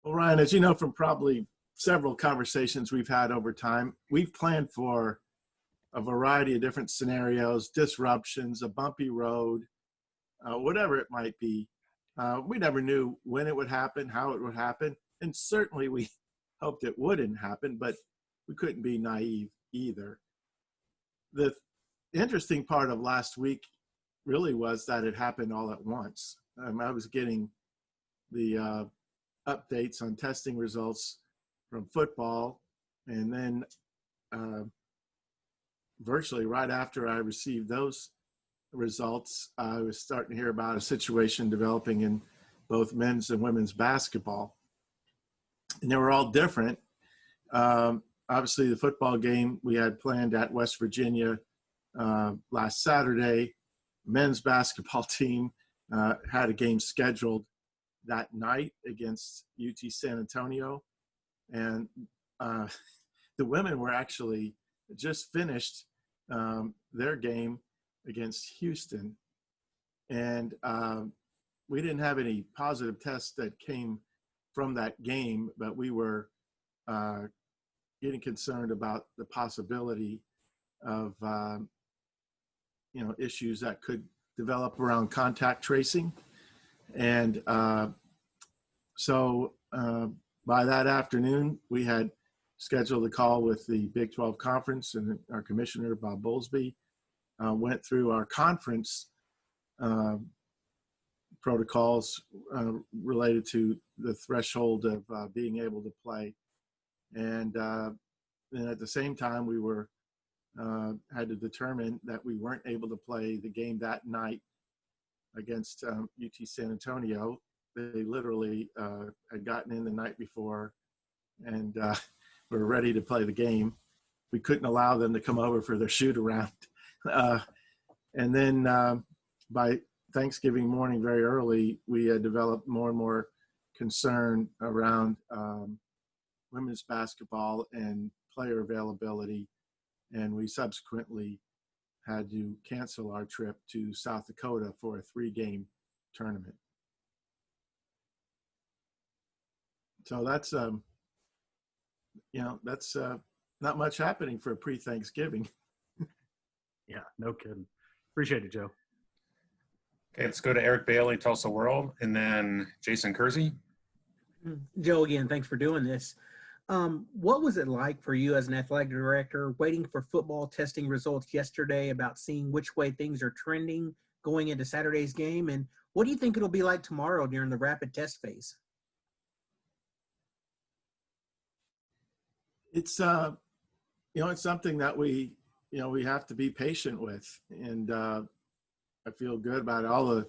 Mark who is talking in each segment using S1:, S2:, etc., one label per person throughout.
S1: Well, Ryan, as you know from probably several conversations we've had over time, we've planned for a variety of different scenarios, disruptions, a bumpy road, whatever it might be. We never knew when it would happen, how it would happen, and certainly we hoped it wouldn't happen, but we couldn't be naive either. The interesting part of last week really was that it happened all at once. I was getting the updates on testing results from football, and then virtually right after I received those results, I was starting to hear about a situation developing in both men's and women's basketball. And they were all different. Obviously, the football game we had planned at West Virginia last Saturday. Men's basketball team had a game scheduled that night against UT San Antonio. And the women were actually just finished their game against Houston. And we didn't have any positive tests that came from that game, but we were getting concerned about the possibility of issues that could develop around contact tracing. And so by that afternoon, we had scheduled a call with the Big 12 Conference, and our commissioner, Bob Bowlesby, went through our conference protocols related to the threshold of being able to play. And then at the same time, we were had to determine that we weren't able to play the game that night against UT San Antonio. They literally had gotten in the night before and were ready to play the game. We couldn't allow them to come over for their shoot around. And then by Thanksgiving morning, very early, we had developed more and more concern around women's basketball and player availability. And we subsequently had to cancel our trip to South Dakota for a 3-game tournament. So that's, that's not much happening for pre-Thanksgiving.
S2: Yeah, no kidding. Appreciate it, Joe.
S3: Okay, let's go to Eric Bailey, Tulsa World, and then Jason Kersey.
S4: Joe, again, thanks for doing this. What was it like for you as an athletic director waiting for football testing results yesterday about seeing which way things are trending going into Saturday's game? And what do you think it'll be like tomorrow during the rapid test phase?
S1: It's, it's something that we have to be patient with. And I feel good about all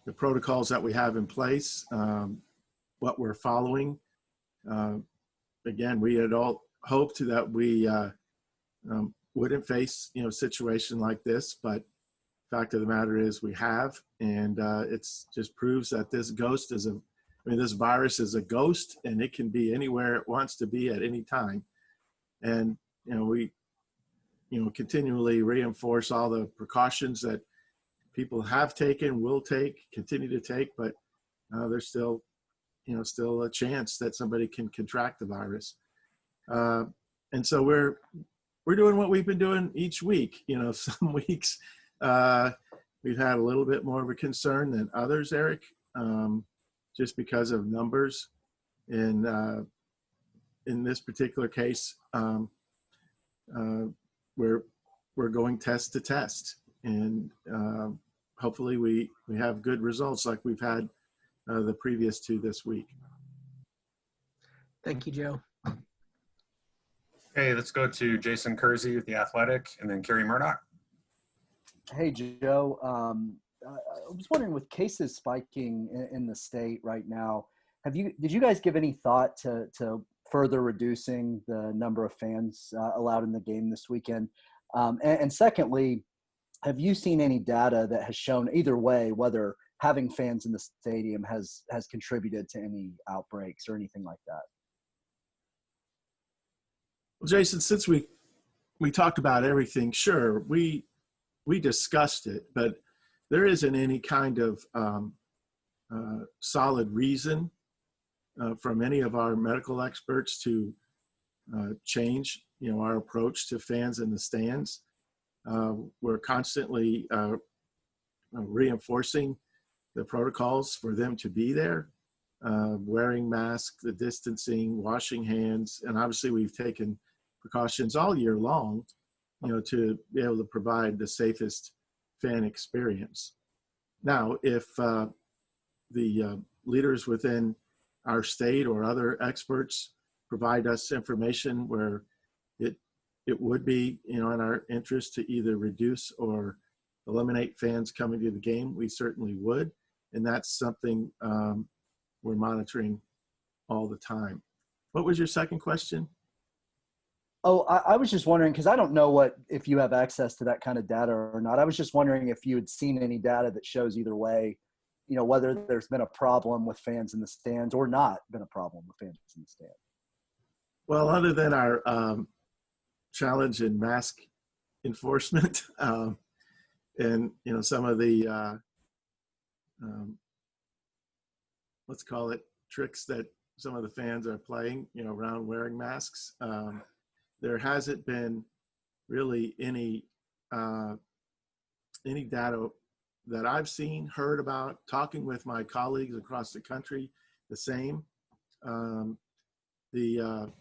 S1: the protocols that we have in place, what we're following. Again, we had all hoped that we wouldn't face, a situation like this, but the fact of the matter is we have, and it's just proves that this this virus is a ghost, and it can be anywhere it wants to be at any time. And, we, continually reinforce all the precautions that people have taken, will take, continue to take, but there's still a chance that somebody can contract the virus. And so we're doing what we've been doing each week. Some weeks we've had a little bit more of a concern than others, Eric, just because of numbers. And in this particular case, we're going test to test, and hopefully we have good results like we've had the previous 2 this week.
S4: Thank you, Joe.
S3: Okay, let's go to Jason Kersey with The Athletic, and then Kerry Murdoch.
S5: Hey, Joe. I was wondering, with cases spiking in the state right now, did you guys give any thought to further reducing the number of fans allowed in the game this weekend? And secondly, have you seen any data that has shown either way whether having fans in the stadium has contributed to any outbreaks or anything like that?
S1: Well, Jason, since we talked about everything, sure, we discussed it, but there isn't any kind of solid reason from any of our medical experts to change, our approach to fans in the stands. We're constantly reinforcing the protocols for them to be there, wearing masks, the distancing, washing hands, and obviously we've taken precautions all year long, to be able to provide the safest fan experience. Now, if the leaders within our state or other experts provide us information where it would be, in our interest to either reduce or eliminate fans coming to the game, we certainly would. And that's something we're monitoring all the time. What was your second question?
S5: Oh, I was just wondering, because I don't know if you have access to that kind of data or not. I was just wondering if you had seen any data that shows either way, whether there's been a problem with fans in the stands or not been a problem with fans in the stands. Well,
S1: other than our challenge in mask enforcement and, some of the, let's call it tricks that some of the fans are playing, around wearing masks. There hasn't been really any data that I've seen, heard about, talking with my colleagues across the country, the same. The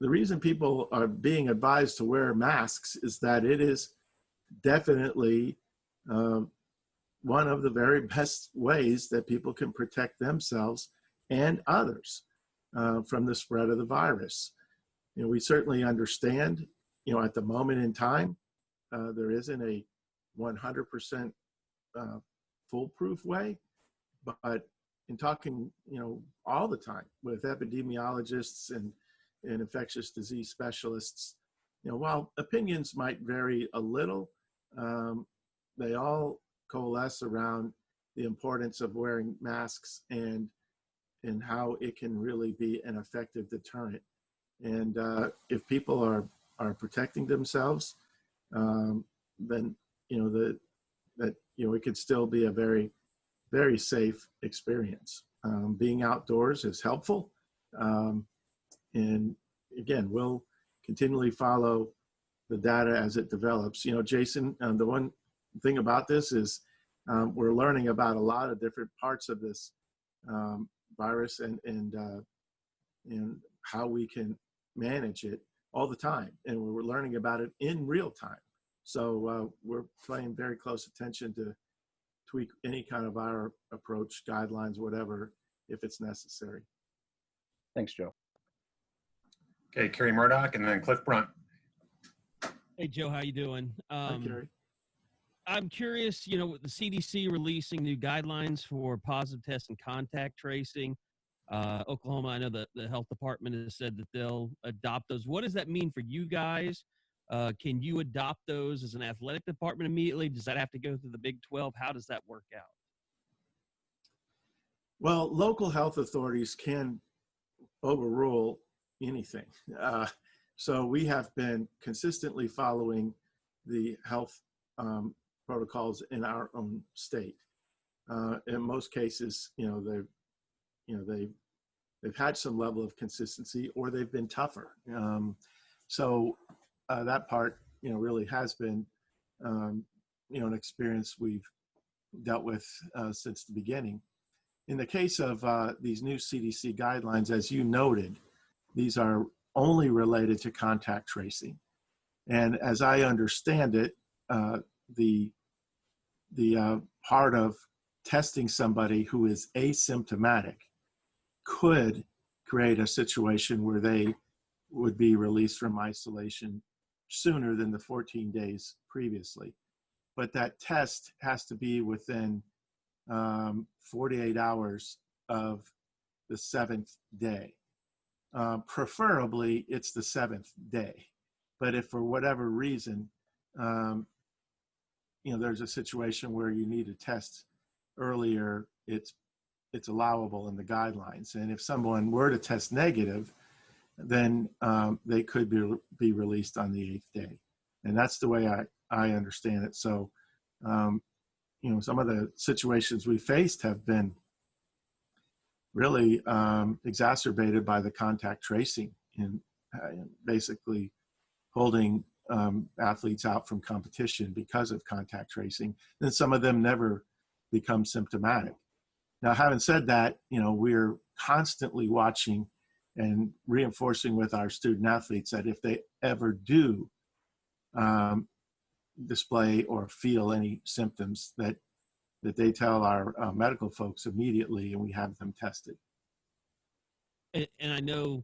S1: reason people are being advised to wear masks is that it is definitely one of the very best ways that people can protect themselves and others from the spread of the virus. We certainly understand, at the moment in time, there isn't a 100% foolproof way, but in talking, all the time with epidemiologists and infectious disease specialists, while opinions might vary a little, they all coalesce around the importance of wearing masks and how it can really be an effective deterrent. And if people are protecting themselves, then it could still be a very, very safe experience. Being outdoors is helpful, and again, we'll continually follow the data as it develops. Jason, the one thing about this is we're learning about a lot of different parts of this virus and how we can manage it all the time, and we're learning about it in real time. So we're paying very close attention to tweak any kind of our approach, guidelines, whatever, if it's necessary.
S5: Thanks, Joe.
S3: Okay, Kerry Murdoch and then Cliff Brunt.
S6: Hey, Joe, how you doing?
S1: Hi, Kerry.
S6: I'm curious, with the CDC releasing new guidelines for positive test and contact tracing, Oklahoma, I know that the health department has said that they'll adopt those. What does that mean for you guys? Can you adopt those as an athletic department immediately? Does that have to go through the Big 12? How does that work out?
S1: Well, local health authorities can overrule anything. So we have been consistently following the health protocols in our own state. In most cases, they've had some level of consistency, or they've been tougher. So that part, really has been, an experience we've dealt with since the beginning. In the case of these new CDC guidelines, as you noted, these are only related to contact tracing. And as I understand it, the part of testing somebody who is asymptomatic could create a situation where they would be released from isolation sooner than the 14 days previously. But that test has to be within 48 hours of the 7th day. Preferably, it's the 7th day. But if for whatever reason, there's a situation where you need a test earlier, it's allowable in the guidelines. And if someone were to test negative, then they could be released on the 8th day. And that's the way I understand it. So, some of the situations we faced have been really exacerbated by the contact tracing and basically holding athletes out from competition because of contact tracing. And some of them never become symptomatic. Now, having said that, we're constantly watching and reinforcing with our student athletes that if they ever do display or feel any symptoms, that they tell our medical folks immediately, and we have them tested.
S6: And I know,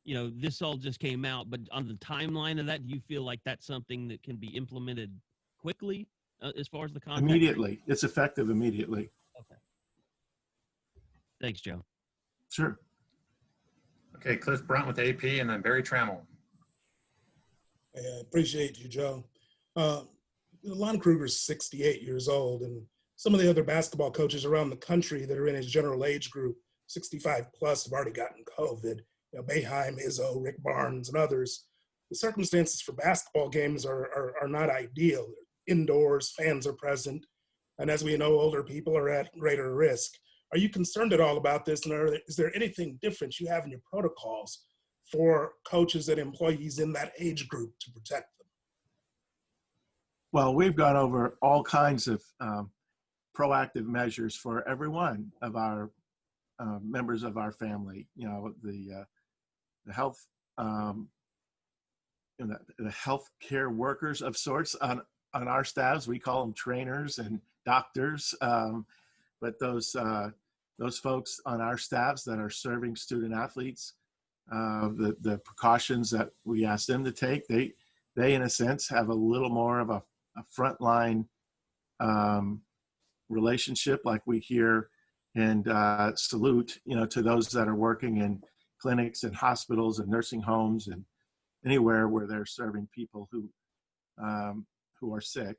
S6: this all just came out, but on the timeline of that, do you feel like that's something that can be implemented quickly as far as the contact?
S1: Immediately. It's effective immediately.
S6: Okay. Thanks, Joe.
S1: Sure.
S3: Okay, Cliff Brunt with AP, and then Barry Trammell.
S7: I appreciate you, Joe. Lon Kruger's 68 years old, and some of the other basketball coaches around the country that are in his general age group, 65 plus, have already gotten COVID. Boeheim, Izzo, Rick Barnes, and others. The circumstances for basketball games are not ideal. They're indoors, fans are present, and as we know, older people are at greater risk. Are you concerned at all about this, and is there anything different you have in your protocols for coaches and employees in that age group to protect them?
S1: Well, we've gone over all kinds of proactive measures for every one of our members of our family. The health, the health care workers of sorts on our staffs. We call them trainers and doctors, but those folks on our staffs that are serving student athletes, the precautions that we ask them to take, they in a sense have a little more of a frontline relationship, like we hear and salute, to those that are working in clinics and hospitals and nursing homes and anywhere where they're serving people who are sick.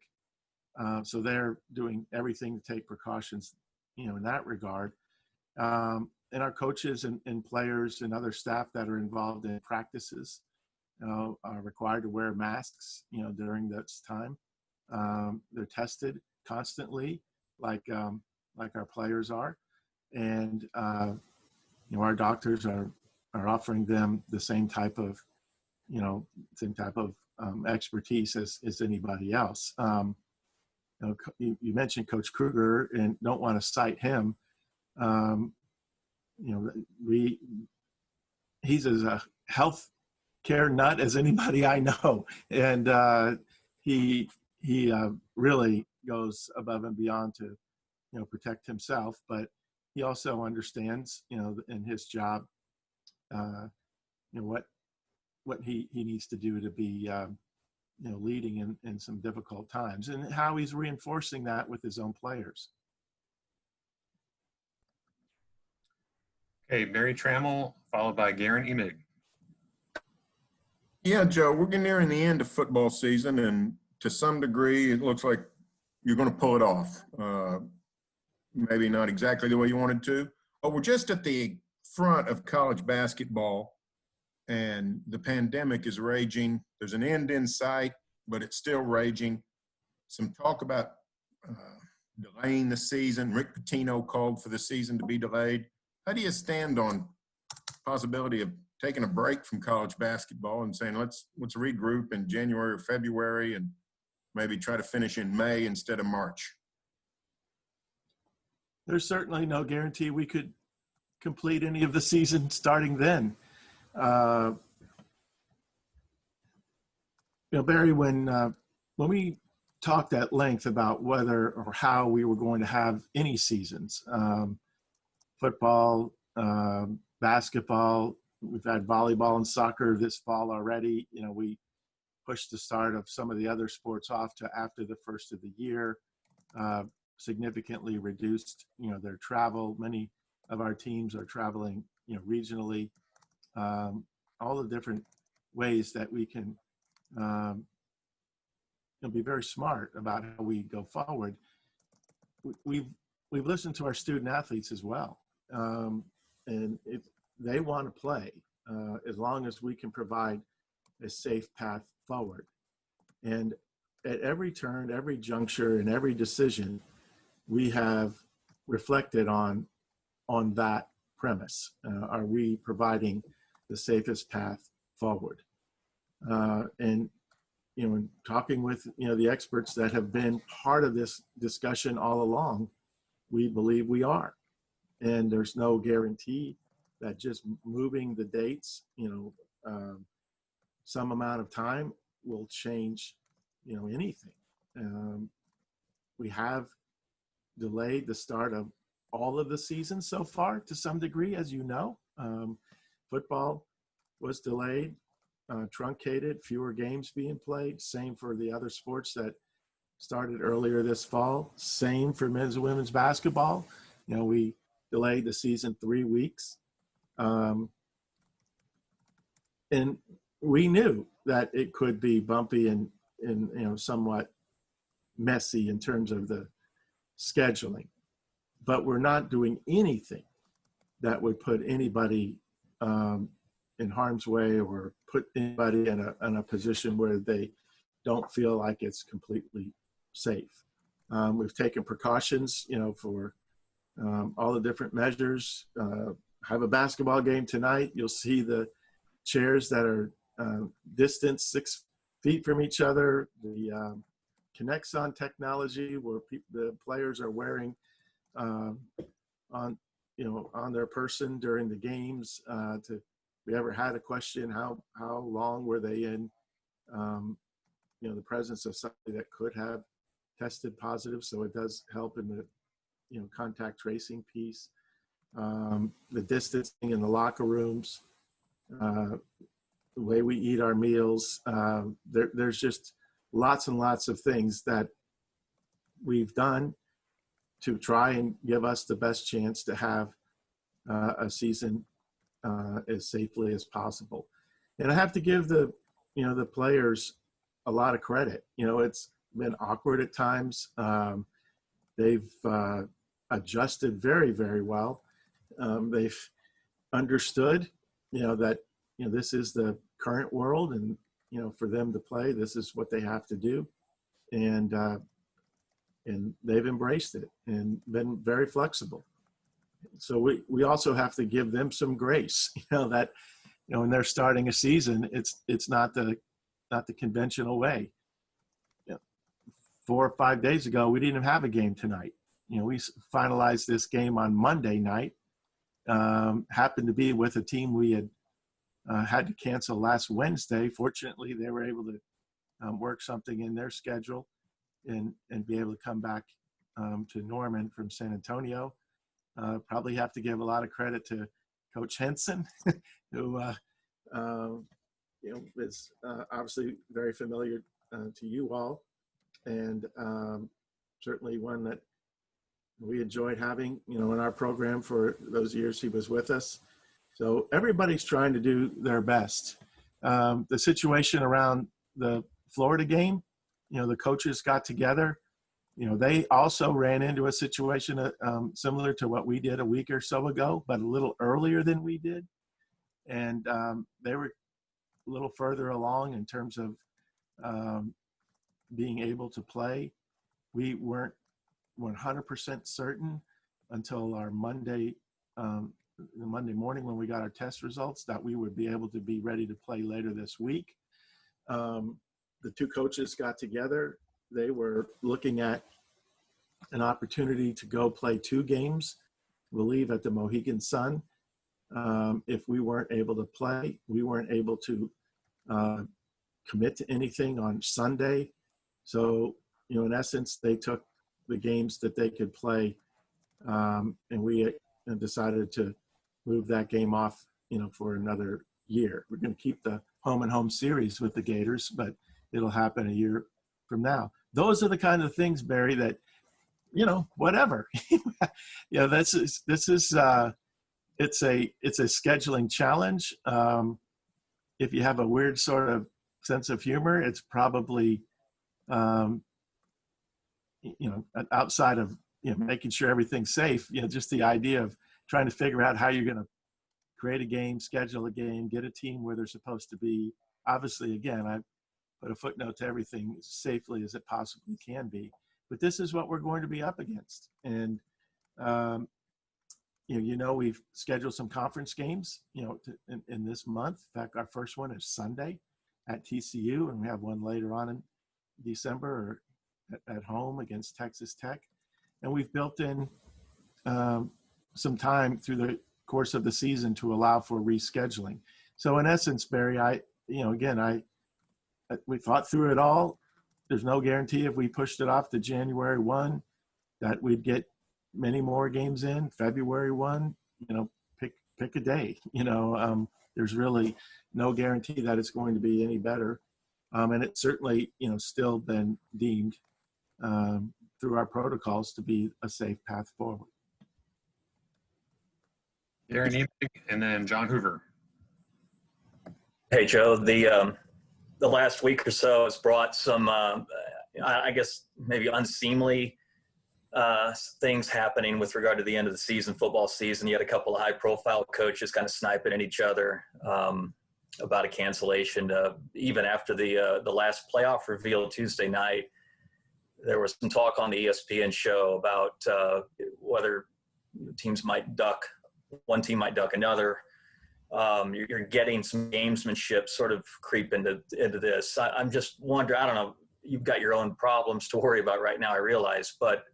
S1: So they're doing everything to take precautions, in that regard. And our coaches and players and other staff that are involved in practices, are required to wear masks, during this time. They're tested constantly, like our players are, and our doctors are offering them the same type of expertise as anybody else. You mentioned Coach Kruger, and don't want to cite him. He's as a health care nut as anybody I know, and he really goes above and beyond to protect himself, but he also understands in his job what he needs to do to be leading in some difficult times, and how he's reinforcing that with his own players.
S3: Okay, Barry Trammell, followed by Garen Emig.
S8: Yeah, Joe, we're getting nearing the end of football season, and to some degree, it looks like you're going to pull it off. Maybe not exactly the way you wanted to, but we're just at the front of college basketball, and the pandemic is raging. There's an end in sight, but it's still raging. Some talk about delaying the season. Rick Pitino called for the season to be delayed. How do you stand on possibility of taking a break from college basketball and saying, let's regroup in January or February and maybe try to finish in May instead of March?
S1: There's certainly no guarantee we could complete any of the season starting then. Barry, when we talked at length about whether or how we were going to have any seasons, football, basketball, we've had volleyball and soccer this fall already. We pushed the start of some of the other sports off to after the first of the year, significantly reduced, their travel. Many of our teams are traveling, regionally. All the different ways that we can be very smart about how we go forward. We've listened to our student athletes as well, and they want to play as long as we can provide a safe path forward. And at every turn, every juncture, and every decision, we have reflected on that premise. Are we providing the safest path forward? And in talking with the experts that have been part of this discussion all along, we believe we are. And there's no guarantee that just moving the dates, some amount of time will change, anything. We have delayed the start of all of the seasons so far to some degree, as you know. Football was delayed, truncated, fewer games being played. Same for the other sports that started earlier this fall. Same for men's and women's basketball. We delayed the season 3 weeks. And we knew that it could be bumpy and somewhat messy in terms of the scheduling, but we're not doing anything that would put anybody in harm's way or put anybody in a position where they don't feel like it's completely safe. We've taken precautions, for all the different measures. Have a basketball game tonight. You'll see the chairs that are distanced 6 feet from each other. The Connexon technology, where the players are wearing on their person during the games. If we ever had a question, how long were they in the presence of somebody that could have tested positive? So it does help in the contact tracing piece. The distancing in the locker rooms, the way we eat our meals. There's just lots and lots of things that we've done to try and give us the best chance to have a season as safely as possible. And I have to give the players a lot of credit. It's been awkward at times. They've adjusted very, very well. They've understood, that, this is the current world, and, for them to play, this is what they have to do. And they've embraced it and been very flexible. So we also have to give them some grace, that, when they're starting a season, it's not the conventional way. 4 or 5 days ago, we didn't have a game tonight. We finalized this game on Monday night. Happened to be with a team we had to cancel last Wednesday. Fortunately, they were able to work something in their schedule and be able to come back to Norman from San Antonio. Probably have to give a lot of credit to Coach Henson, who is obviously very familiar to you all, and certainly one that we enjoyed having, in our program for those years he was with us. So everybody's trying to do their best. The situation around the Florida game, the coaches got together. They also ran into a situation similar to what we did a week or so ago, but a little earlier than we did. And they were a little further along in terms of being able to play. We weren't 100% certain until our Monday morning when we got our test results that we would be able to be ready to play later this week. The two coaches got together. They were looking at an opportunity to go play 2 games, I believe, at the Mohegan Sun. If we weren't able to play, we weren't able to commit to anything on Sunday. So, in essence, they took the games that they could play, and we decided to move that game off, for another year. We're going to keep the home and home series with the Gators, but it'll happen a year from now. Those are the kind of things, Barry, that, whatever. This is it's a scheduling challenge. If you have a weird sort of sense of humor, it's probably, outside of, making sure everything's safe, just the idea of trying to figure out how you're going to create a game, schedule a game, get a team where they're supposed to be. Obviously, again, I put a footnote to everything as safely as it possibly can be. But this is what we're going to be up against. And we've scheduled some conference games, in this month. In fact, our first one is Sunday at TCU, and we have one later on in December at home against Texas Tech. And we've built in some time through the course of the season to allow for rescheduling. So in essence, Barry, we thought through it all. There's no guarantee if we pushed it off to January 1 that we'd get many more games in. February 1, pick a day. There's really no guarantee that it's going to be any better. And it's certainly, still been deemed through our protocols to be a safe path forward.
S3: Darren Niebig, and then John Hoover.
S9: Hey, Joe, the last week or so has brought some, I guess, maybe unseemly things happening with regard to the end of the season, football season. You had a couple of high-profile coaches kind of sniping at each other about a cancellation. Even after the last playoff reveal Tuesday night, there was some talk on the ESPN show about whether teams might duck, one team might duck another. You're getting some gamesmanship sort of creep into this. I'm just wondering, I don't know, you've got your own problems to worry about right now, I realize, but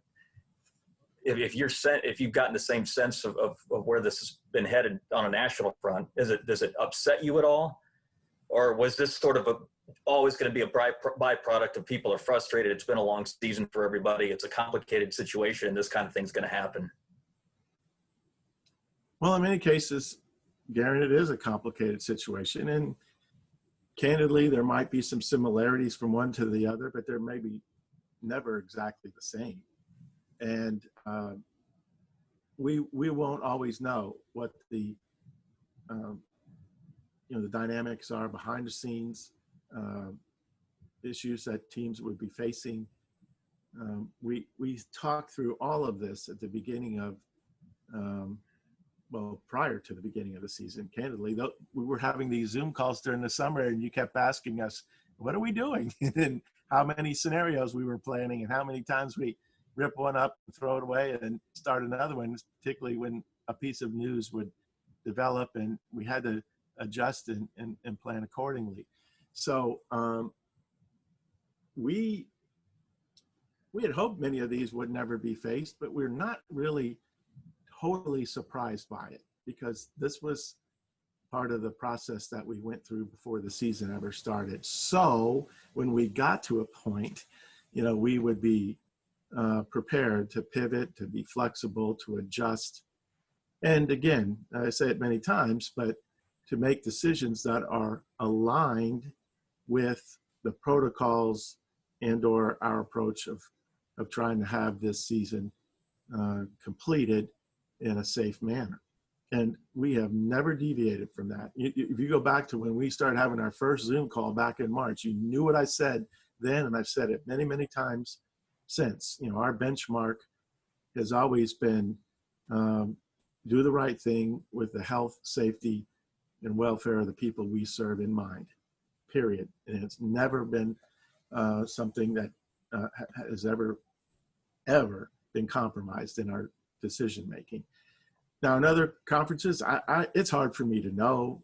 S9: if you've gotten the same sense of where this has been headed on a national front, does it upset you at all? Or was this sort of always going to be a byproduct of people are frustrated? It's been a long season for everybody. It's a complicated situation, and this kind of thing's going to happen.
S1: Well, in many cases, Garen, it is a complicated situation. And candidly, there might be some similarities from one to the other, but they're maybe never exactly the same. And we won't always know what the dynamics are behind the scenes, issues that teams would be facing. We talked through all of this at the beginning of, prior to the beginning of the season. Candidly, we were having these Zoom calls during the summer, and you kept asking us, "What are we doing?" and how many scenarios we were planning, and how many times we rip one up and throw it away and start another one, particularly when a piece of news would develop and we had to adjust and plan accordingly. So we had hoped many of these would never be faced, but we're not really totally surprised by it, because this was part of the process that we went through before the season ever started. So when we got to a point, we would be prepared to pivot, to be flexible, to adjust. And again, I say it many times, but to make decisions that are aligned with the protocols and or our approach of trying to have this season completed in a safe manner. And we have never deviated from that. If you go back to when we started having our first Zoom call back in March, you knew what I said then, and I've said it many, many times since. Our benchmark has always been do the right thing with the health, safety, and welfare of the people we serve in mind, period. And it's never been something that has ever been compromised in our decision making. Now, in other conferences, it's hard for me to know.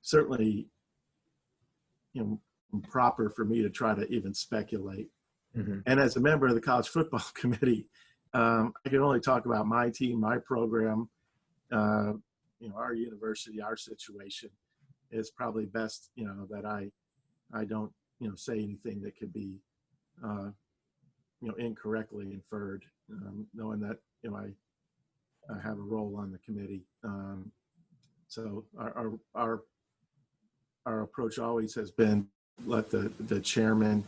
S1: Certainly, improper for me to try to even speculate. Mm-hmm. And as a member of the College Football Committee, I can only talk about my team, my program, our university, our situation. It's probably best, that I don't, say anything that could be, incorrectly inferred, knowing that, I have a role on the committee. So our approach always has been let the chairman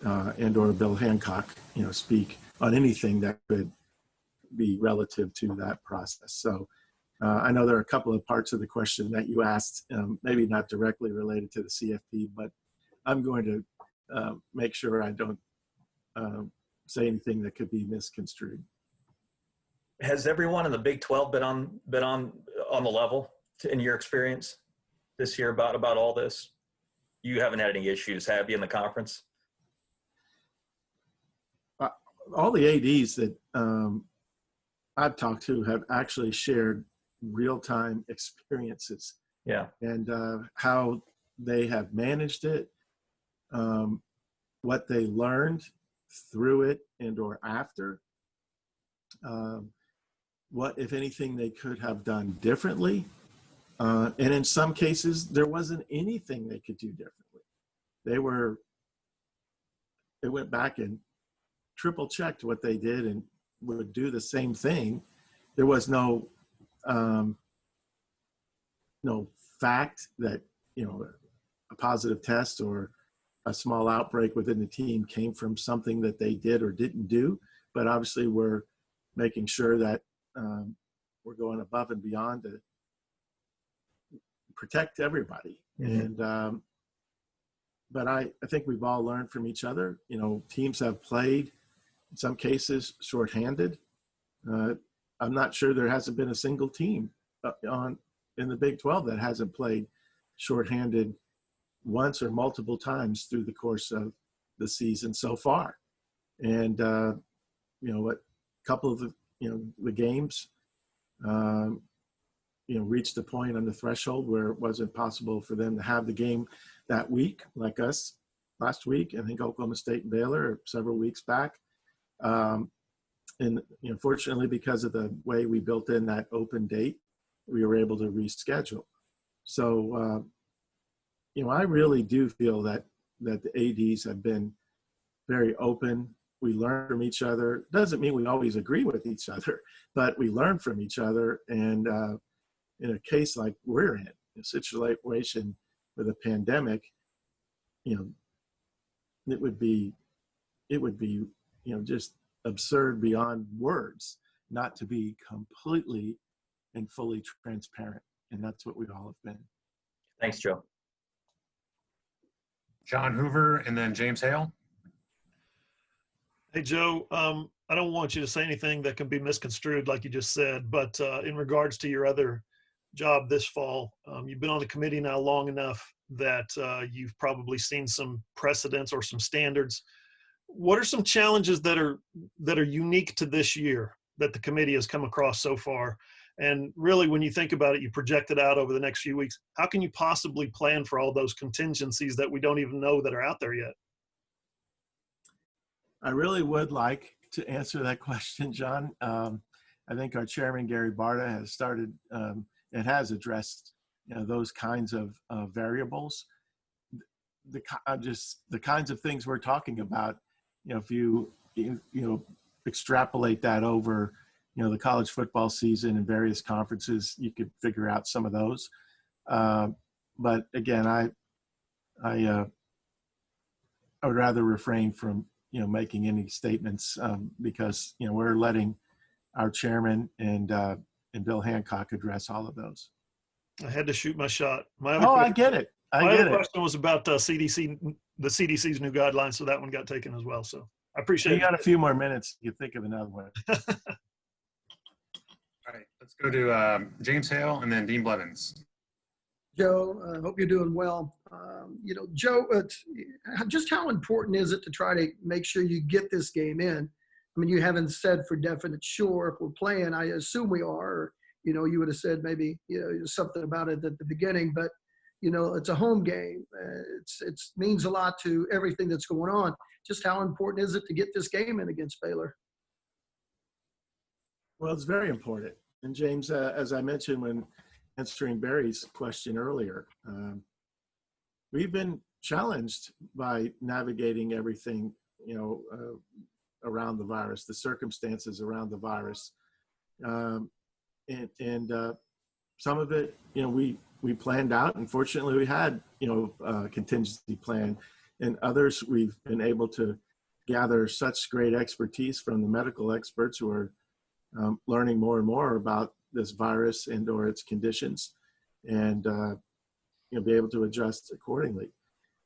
S1: and or Bill Hancock, speak on anything that could be relative to that process. So I know there are a couple of parts of the question that you asked, maybe not directly related to the CFP, but I'm going to make sure I don't say anything that could be misconstrued.
S9: Has everyone in the Big 12 been on the level in your experience this year about all this? You haven't had any issues, have you, in the conference?
S1: All the ADs that I've talked to have actually shared real-time experiences
S9: Yeah.
S1: and how they have managed it, what they learned through it and or after, what, if anything, they could have done differently. And in some cases, there wasn't anything they could do differently. They went back and triple checked what they did and would do the same thing. There was no fact that, a positive test or a small outbreak within the team came from something that they did or didn't do. But obviously we're making sure that we're going above and beyond to protect everybody.
S9: Mm-hmm.
S1: And but I think we've all learned from each other. Teams have played, in some cases, shorthanded. I'm not sure there hasn't been a single team in the Big 12 that hasn't played shorthanded once or multiple times through the course of the season so far. And a couple of the games, reached a point on the threshold where it wasn't possible for them to have the game that week, like us last week. I think Oklahoma State and Baylor several weeks back. And fortunately, because of the way we built in that open date, we were able to reschedule. So, I really do feel that the ADs have been very open. We learn from each other. Doesn't mean we always agree with each other, but we learn from each other. And in a case like we're in, a situation with a pandemic, it would be just absurd beyond words not to be completely and fully transparent. And that's what we all have been.
S9: Thanks, Joe.
S3: John Hoover and then James Hale.
S10: Hey, Joe, I don't want you to say anything that can be misconstrued like you just said, but in regards to your other job this fall, you've been on the committee now long enough that you've probably seen some precedents or some standards. What are some challenges that are unique to this year that the committee has come across so far? And really, when you think about it, you project it out over the next few weeks. How can you possibly plan for all those contingencies that we don't even know that are out there yet?
S1: I really would like to answer that question, John. I think our chairman, Gary Barta, has started and has addressed those kinds of variables. The kinds of things we're talking about, if you extrapolate that over the college football season and various conferences, you could figure out some of those. But again, I would rather refrain from making any statements because we're letting our chairman and Bill Hancock address all of those.
S10: I had to shoot my shot.
S1: I get it.
S10: My other question was about the CDC's new guidelines, so that one got taken as well. So I appreciate it.
S1: You got a few more minutes. You think of another one.
S3: All right, let's go to James Hale and then Dean Blevins.
S11: Joe, I hope you're doing well. Joe, just how important is it to try to make sure you get this game in? I mean, you haven't said for definite sure if we're playing. I assume we are. Or, you would have said maybe something about it at the beginning, but it's a home game. It means a lot to everything that's going on. Just how important is it to get this game in against Baylor?
S1: Well, it's very important. And James, as I mentioned when answering Barry's question earlier, we've been challenged by navigating everything, around the virus, the circumstances around the virus. And some of it, we planned out, and fortunately we had, a contingency plan, and others we've been able to gather such great expertise from the medical experts who are learning more and more about this virus and or its conditions, and be able to adjust accordingly.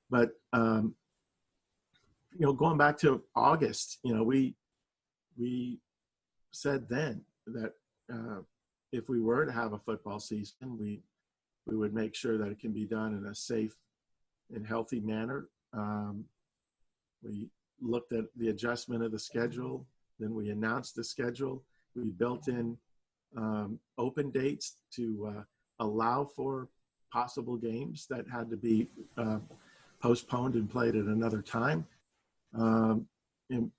S1: But going back to August, we said then that if we were to have a football season, we would make sure that it can be done in a safe and healthy manner. We looked at the adjustment of the schedule, then we announced the schedule, We built in open dates to allow for possible games that had to be postponed and played at another time. And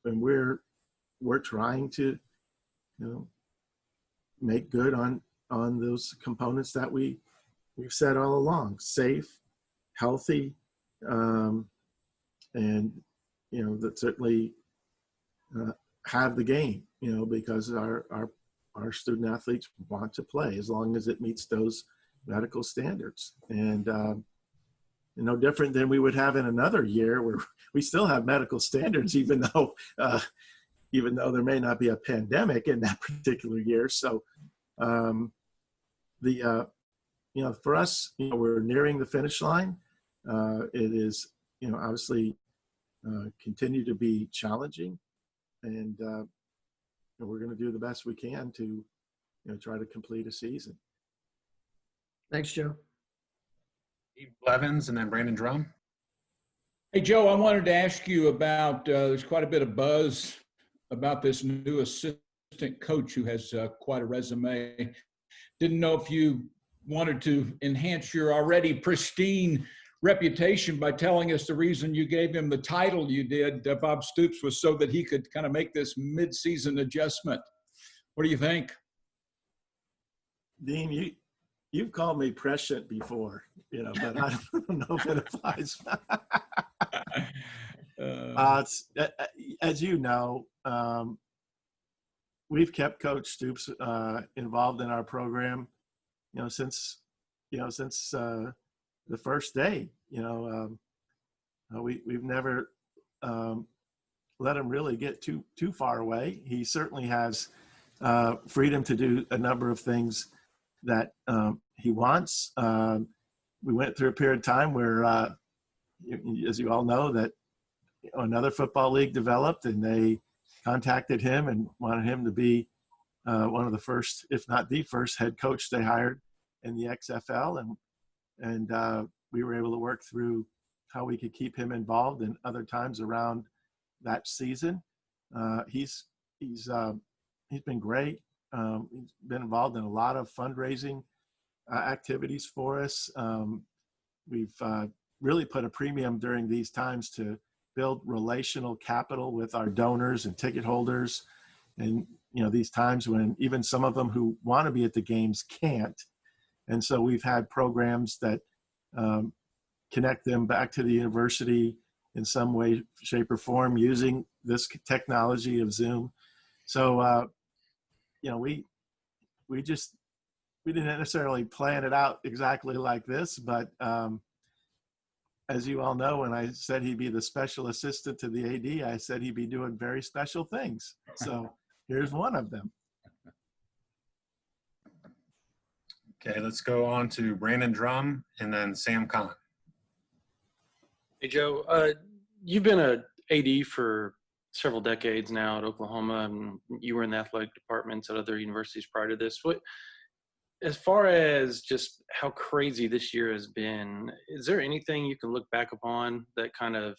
S1: we're trying to, make good on those components that we've said all along: safe, healthy, and that certainly have the game. Because our student athletes want to play as long as it meets those medical standards. And no different than we would have in another year where we still have medical standards, even though there may not be a pandemic in that particular year. So for us, we're nearing the finish line. It is, obviously continue to be challenging, and we're going to do the best we can to, try to complete a season.
S11: Thanks, Joe.
S3: Steve Blevins and then Brandon Drum.
S12: Hey, Joe, I wanted to ask you about, there's quite a bit of buzz about this new assistant coach who has quite a resume. Didn't know if you wanted to enhance your already pristine reputation by telling us the reason you gave him the title you did, Bob Stoops, was so that he could kind of make this mid-season adjustment. What do you think?
S1: Dean, you've called me prescient before, but I don't know if it applies. As you know, we've kept Coach Stoops involved in our program, since the first day. We've never let him really get too far away. He certainly has freedom to do a number of things that he wants. We went through a period of time where, as you all know, that another football league developed, and they contacted him and wanted him to be one of the first, if not the first, head coach they hired in the XFL, and we were able to work through how we could keep him involved. And other times around that season, he's been great. He's been involved in a lot of fundraising activities for us. We've really put a premium during these times to build relational capital with our donors and ticket holders. And, these times when even some of them who want to be at the games can't. And so we've had programs that connect them back to the university in some way, shape, or form using this technology of Zoom. So, we didn't necessarily plan it out exactly like this, but as you all know, when I said he'd be the special assistant to the AD, I said he'd be doing very special things. So here's one of them.
S3: Okay, let's go on to Brandon Drum and then Sam Kahn.
S13: Hey, Joe, you've been a AD for several decades now at Oklahoma, and you were in the athletic departments at other universities prior to this. As far as just how crazy this year has been, is there anything you can look back upon that kind of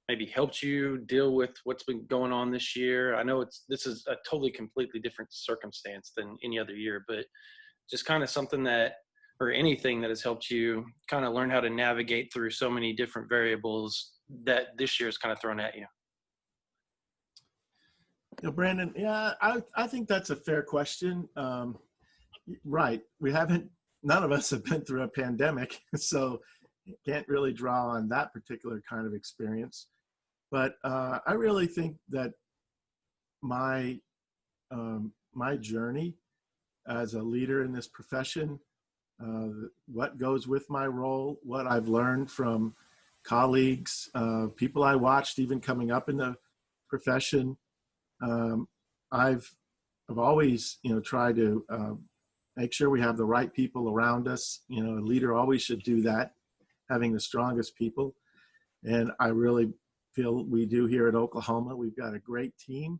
S13: maybe helped you deal with what's been going on this year? I know this is a totally completely different circumstance than any other year, but just kind of something that, or anything that has helped you kind of learn how to navigate through so many different variables that this year is kind of thrown at you.
S1: Brandon, yeah, I think that's a fair question. Right. None of us have been through a pandemic, so can't really draw on that particular kind of experience. But I really think that my journey as a leader in this profession, what goes with my role, what I've learned from colleagues, people I watched even coming up in the profession, I've always, tried to make sure we have the right people around us. A leader always should do that, having the strongest people. And I really feel we do here at Oklahoma. We've got a great team,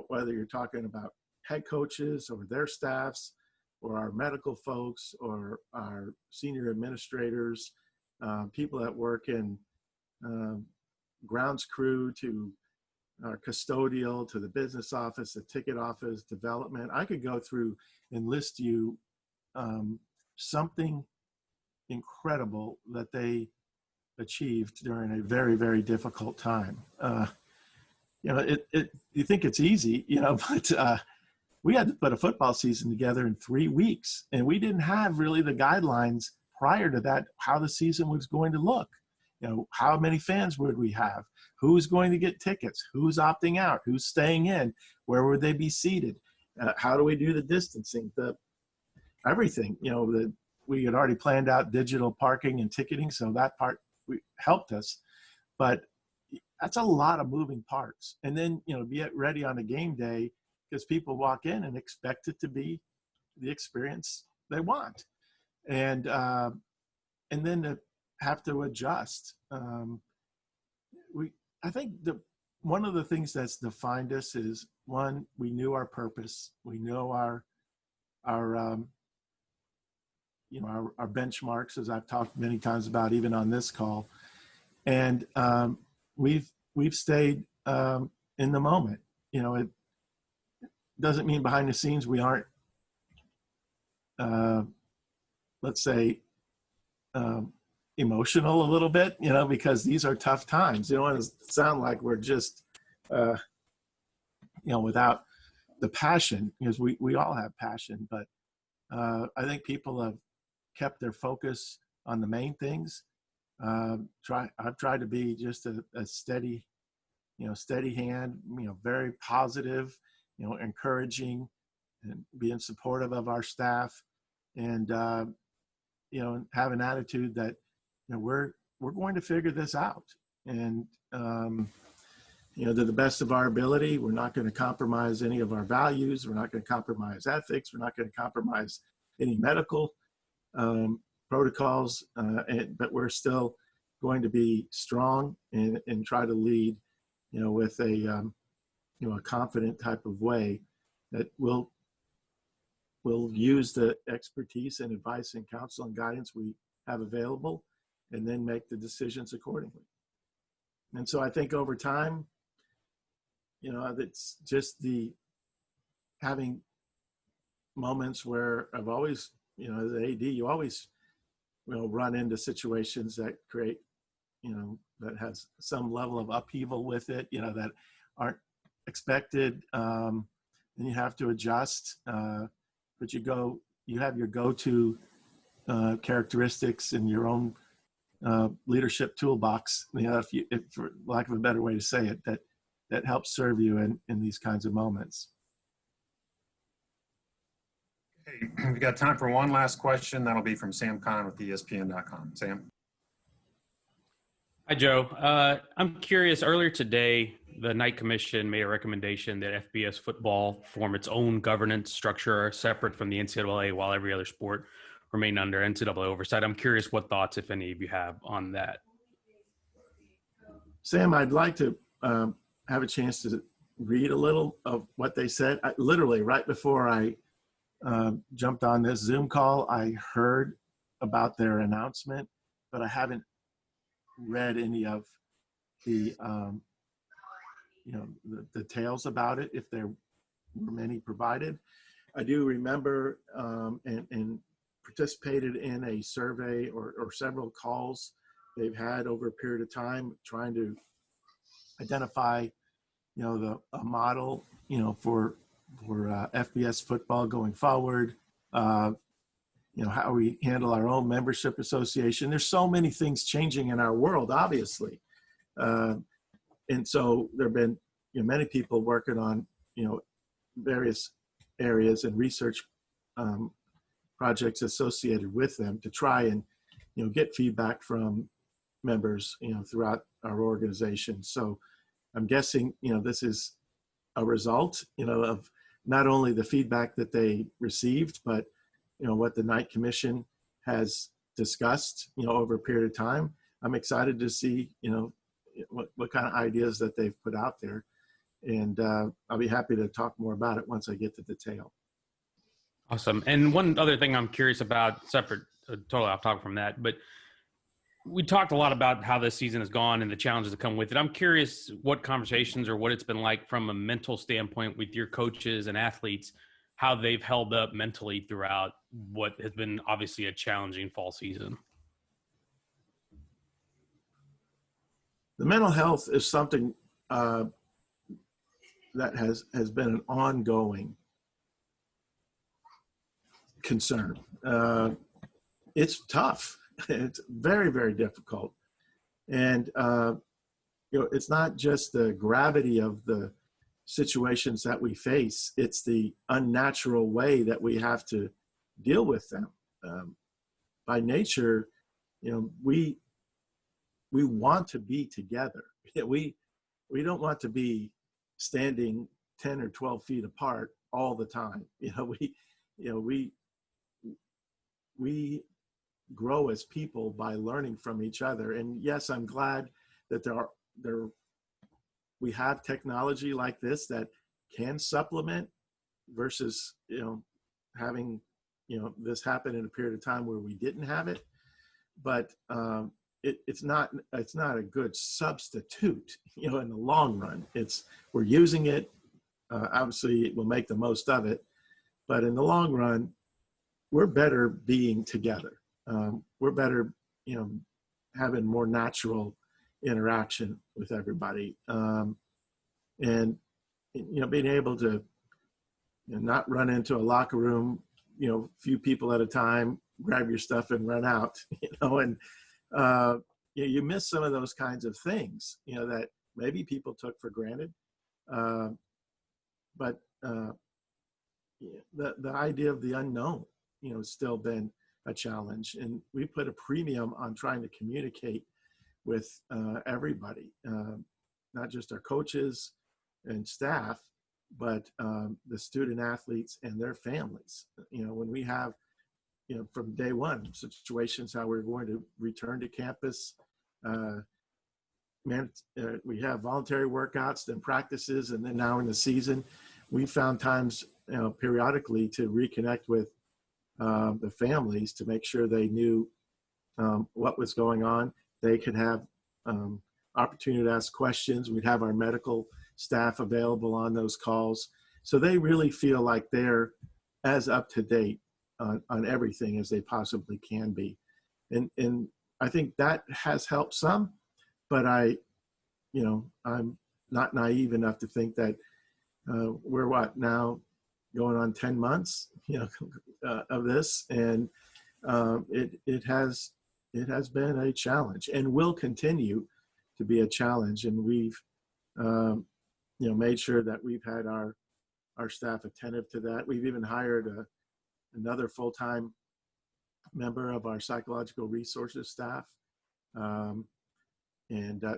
S1: whether you're talking about head coaches or their staffs, or our medical folks, or our senior administrators, people that work in grounds crew to our custodial to the business office, the ticket office, development. I could go through and list you something incredible that they achieved during a very, very difficult time. You think it's easy, but we had to put a football season together in 3 weeks, and we didn't have really the guidelines prior to that, how the season was going to look. How many fans would we have? Who's going to get tickets? Who's opting out? Who's staying in? Where would they be seated? How do we do the distancing? Everything, we had already planned out digital parking and ticketing, so that part helped us. But that's a lot of moving parts. And then, be ready on a game day, because people walk in and expect it to be the experience they want. And then to have to adjust. I think one of the things that's defined us is, one, we knew our purpose. We know our benchmarks, as I've talked many times about, even on this call. And we've stayed in the moment. It doesn't mean behind the scenes we aren't, let's say, emotional a little bit, because these are tough times. You don't want to sound like we're just, without the passion, because we all have passion. But I think people have kept their focus on the main things. I've tried to be just a steady hand, very positive, encouraging, and being supportive of our staff, and have an attitude that we're going to figure this out, and to the best of our ability. We're not going to compromise any of our values. We're not going to compromise ethics. We're not going to compromise any medical protocols, but we're still going to be strong and try to lead, with a confident type of way that will use the expertise and advice and counsel and guidance we have available, and then make the decisions accordingly. And so I think over time, it's just having moments where I've always, as an AD, you always run into situations that create, that has some level of upheaval with it, that aren't expected, and you have to adjust. But you have your go-to characteristics in your own leadership toolbox, if for lack of a better way to say it, that helps serve you in these kinds of moments.
S3: Okay, we got time for one last question. That'll be from Sam Kahn with ESPN.com. Sam.
S14: Hi, Joe. I'm curious, earlier today, the Knight Commission made a recommendation that FBS football form its own governance structure separate from the NCAA, while every other sport remain under NCAA oversight. I'm curious what thoughts, if any, of you have on that.
S1: Sam, I'd like to have a chance to read a little of what they said. Literally, right before I jumped on this Zoom call, I heard about their announcement, but I haven't read any of the the details about it, if there were many provided. I do remember and participated in a survey or several calls they've had over a period of time, trying to identify a model for FBS football going forward. How we handle our own membership association. There's so many things changing in our world, obviously. And so there have been many people working on various areas and research projects associated with them to try and get feedback from members throughout our organization. So I'm guessing this is a result of not only the feedback that they received, but what the Knight Commission has discussed over a period of time. I'm excited to see what kind of ideas that they've put out there, and I'll be happy to talk more about it once I get to detail.
S14: Awesome. And one other thing I'm curious about, separate, totally off topic from that, but we talked a lot about how this season has gone and the challenges that come with it. I'm curious what conversations or what it's been like from a mental standpoint with your coaches and athletes, how they've held up mentally throughout what has been obviously a challenging fall season.
S1: The mental health is something that has been an ongoing concern. It's tough. It's very, very difficult. And, it's not just the gravity of the situations that we face, it's the unnatural way that we have to deal with them. By nature, we want to be together. We don't want to be standing 10 or 12 feet apart all the time. We grow as people by learning from each other. And yes, I'm glad that we have technology like this that can supplement versus, having, this happen in a period of time where we didn't have it. But it's not a good substitute, in the long run. We're using it. Obviously, we'll make the most of it. But in the long run, we're better being together. We're better, having more natural interaction with everybody. And, being able to not run into a locker room, few people at a time, grab your stuff and run out, and you miss some of those kinds of things, that maybe people took for granted. But the idea of the unknown, has still been a challenge. And we put a premium on trying to communicate with everybody, not just our coaches and staff, but the student athletes and their families. When we have, from day one, situations how we're going to return to campus, we have voluntary workouts, then practices, and then now in the season, we found times, periodically to reconnect with the families to make sure they knew what was going on. They could have opportunity to ask questions. We'd have our medical staff available on those calls. So they really feel like they're as up to date on everything as they possibly can be. And I think that has helped some, but I'm not naive enough to think that we're now going on 10 months, of this. And it has been a challenge and will continue to be a challenge. And we've, made sure that we've had our staff attentive to that. We've even hired another full-time member of our psychological resources staff, and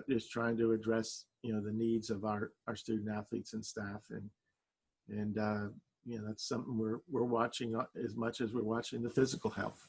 S1: just trying to address, the needs of our student athletes and staff. And that's something we're watching as much as we're watching the physical health.